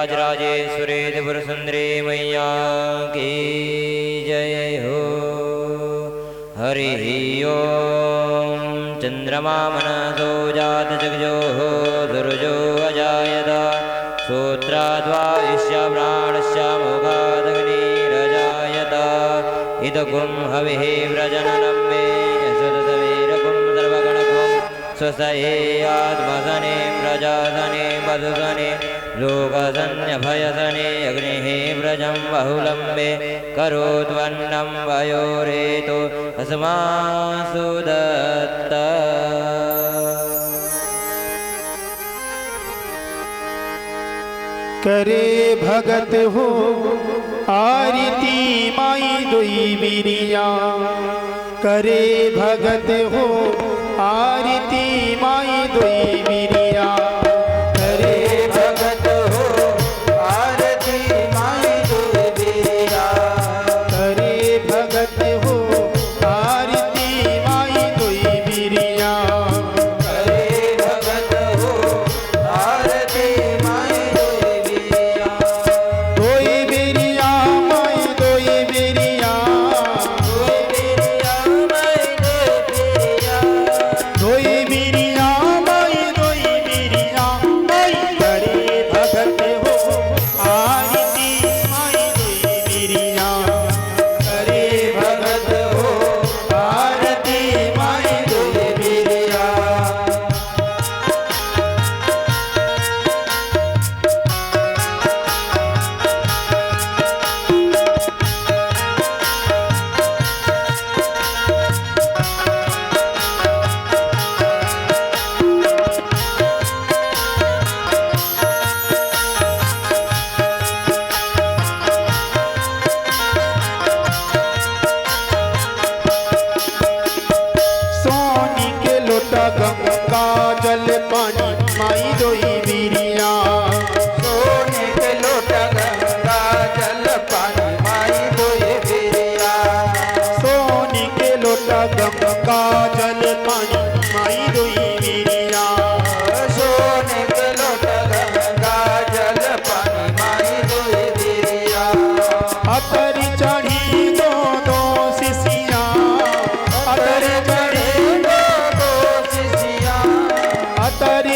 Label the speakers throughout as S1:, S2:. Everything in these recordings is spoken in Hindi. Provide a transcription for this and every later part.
S1: राजराजेश्वरी त्रिपुर सुंदरी मैया की जय हो। हरि ओम। चंद्रमा मनसो जात जगजो दुर्जो अजायत श्रोत्राद्वायुष्य प्राणस्य मोगादग्निरजायत इदगुं हविः व्रजननं मे सुतसवीरकुं सर्वगणकुं स्वसये आत्मसने प्रजासने वधुसने लोकसन्न्यभयसने अग्निः व्रजं बहुलम्बे करोत्वन्नं वयोरेतो अस्मासु दत्त।
S2: करे भगत हो आरती माई दोई बिरिया, करे भगत हो आरती माई दोई बिरिया, करे भगत हो आरती माई दोई बिरिया, करे भगत हो आरती माई दोई बिरिया, करे भगत हो आरती माई दोई बिरिया, दोई बिरिया माई दोई बिरिया, दोई बिरिया माई दोई बिरिया, माई करे भगत हो आरती माई दोई बिरिया, करे भगत हो आरती माई दोई बिरिया। सोनी के लोटा गंगा जल पानी माई दोई बिरिया, सोनी के लोटा गंगा जल पानी माई दोई बिरिया, सोनी के लोटा गंगा जल पानी माई दोई बिरिया, सोनी के लोटा गंगा जल पानी माई दोई बिरिया, अतरी चढ़ी दो दो शिशिया, अतरी चढ़ी दो दो शिशिया, अतरी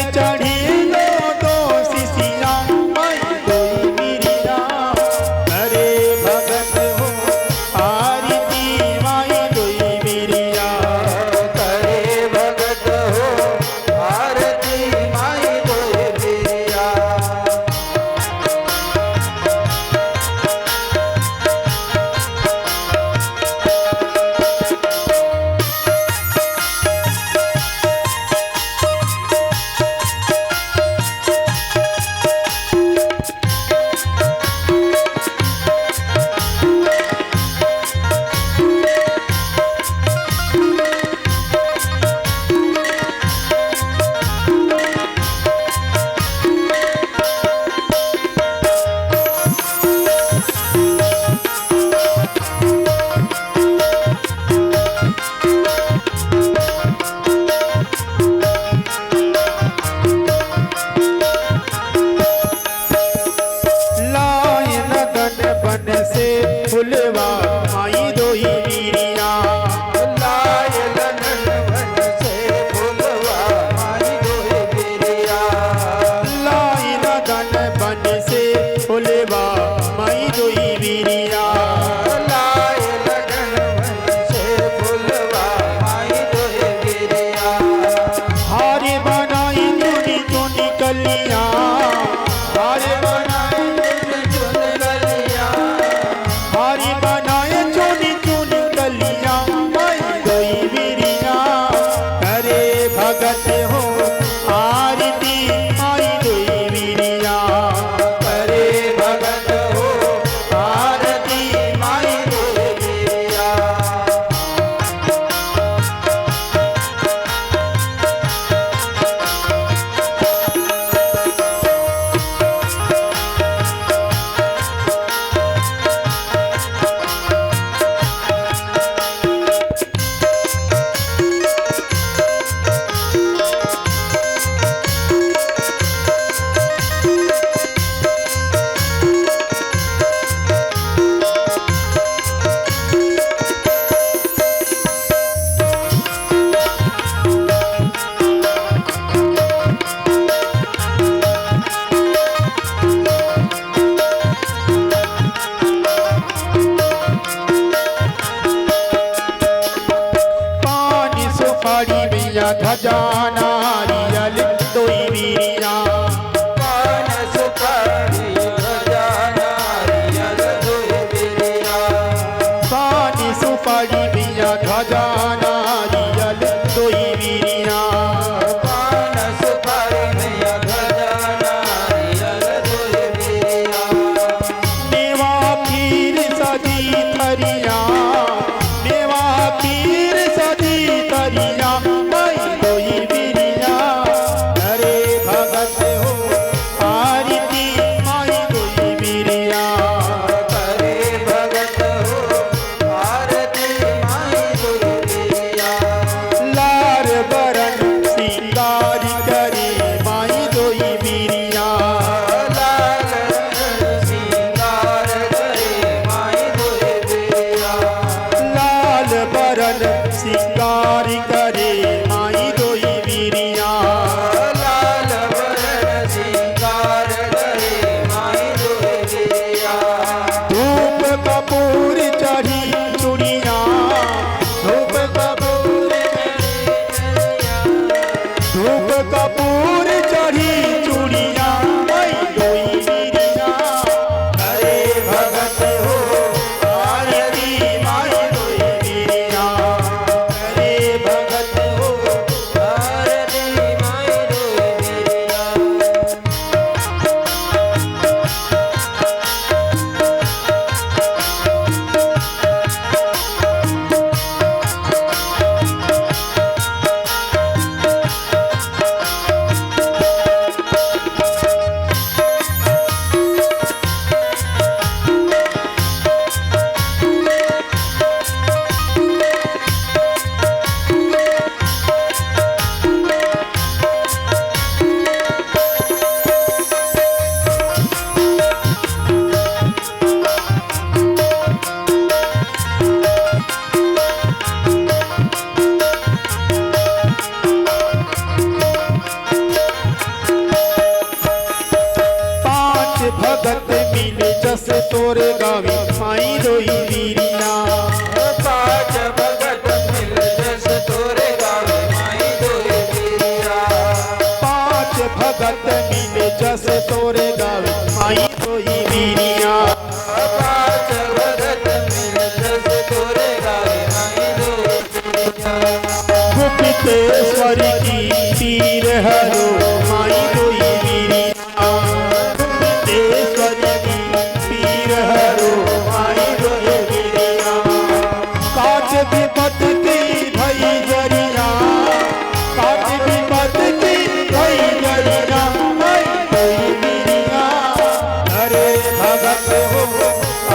S2: मैया ध्वजा नारियल दोई वीरिया
S3: पान सुपारी ध्वजा नारियल दोई वीरिया
S2: पान सुपारी मैया ध्वजा नारियल दोई वीरिया
S3: पान सुपारी मैया ध्वजा नारियल दोई वीरिया
S2: मेवा खीर सजी थरिया मेवा खीर सजी थरिया माई दोई वीरिया अरे भगत हो आरती माई दोई वीरिया
S3: करे भगत हो आरती माई दोई वीरिया
S2: लार बरन सिंगार करे माई दोई वीरिया
S3: लाल सिंगार करे माई दोई वीरिया
S2: लाल बरन सिंगार करे माई दोई वीरिया
S3: लाल वरण सिंगार करे माई दोई वीरिया
S2: धूप कपूर चढ़ी चूड़िया धूप कपूर धूप कपूर चढ़ी चूड़िया माई दोई वीरिया
S3: करे भगत हो
S2: आरती माई दोई वीरिया
S3: करे भगत हो आरती माई दोई वीरिया
S2: पांच भगत मिले जस तोरे गावी माई दोई वीरिया
S3: पाँच भगत मिल जस तोरे गावे माई दोई वीरिया
S2: पांच भगत मिले जस तोरे गावी माई दोई वीरिया
S3: पाँच भगत मिल जस तोरे गावे माई दोई वीरिया
S2: गुप्तेश्वर की तीर हरो माई दोई वीरिया गुप्तेश्वर की तीर हरो माई दोई वीरिया काट विपत की भई जरिया काट विपत की भई जरिया माई दोई वीरिया अरे भगत हो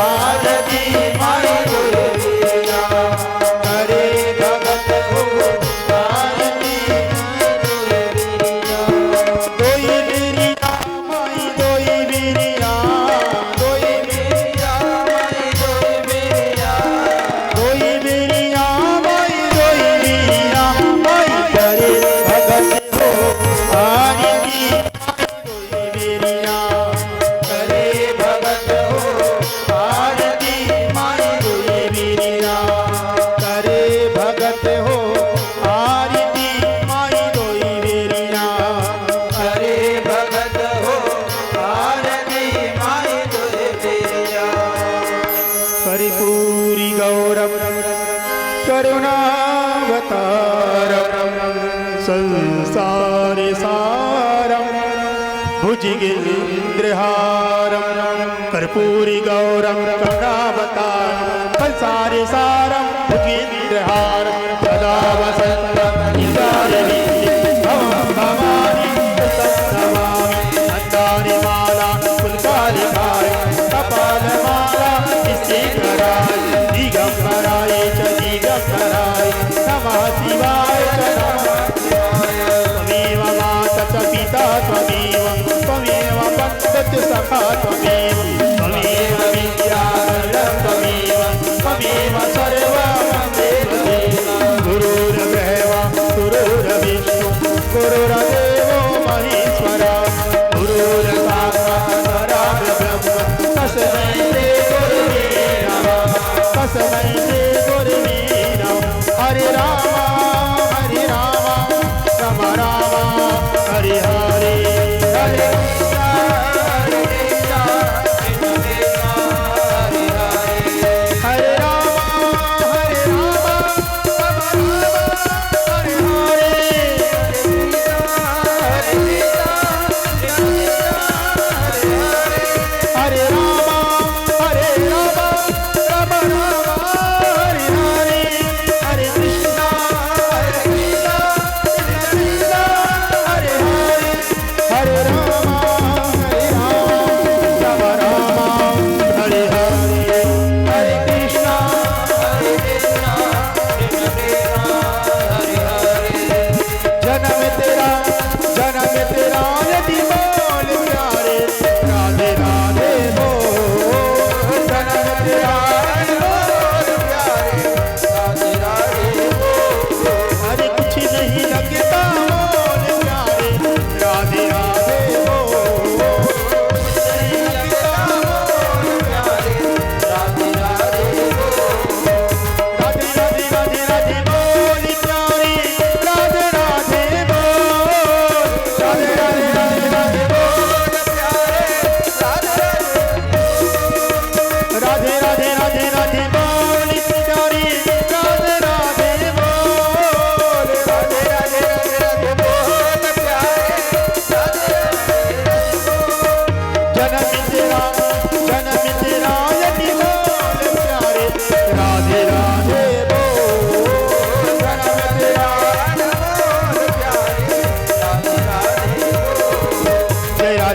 S2: आरती माई दोई वीरिया अरे भगत हो आरती दोई वीरिया माई दोई वीरिया दोई वीरिया
S3: माई दोई वीरिया
S2: दोई वीरिया माई दोई वीरिया माई करे भगत हो आरती दोई वीरिया
S3: करे भगत हो
S2: आरती माई दोई वीरिया करे भगत हो आरती माई दोई वीरिया
S3: करे भगत हो आरती माई दोई वीरिया
S2: कर्पूरी गौरव करुणावतारम संसार सारम भुजगेन्द्रहारम कर्पूरी गौरम करुणावतारम संसार सारम भुजगेन्द्रहारम सदा वसन्तं निजारविन्दे भवं भवानी नमामि नन्दानि माला पुल्कालिकाय कपालमाला निस्तेकराय दिगम्बराय च दिगम्बराय नमः शिवाय च नमः शिवाय त्वमेव माता च पिता त्वमेव त्वमेव बन्धुश्च सखा त्वमेव त्वमेव विद्या त्वमेव त्वमेव सर्वं देव गुरुर्ब्रह्मा गुरुर्विष्णु गुरुर्देवो महेश्वरा गुरुर्साक्षात् परब्रह्म तस्मै श्री गुरुवे नमः तस्मै श्री गुरुवे नमः हरे राम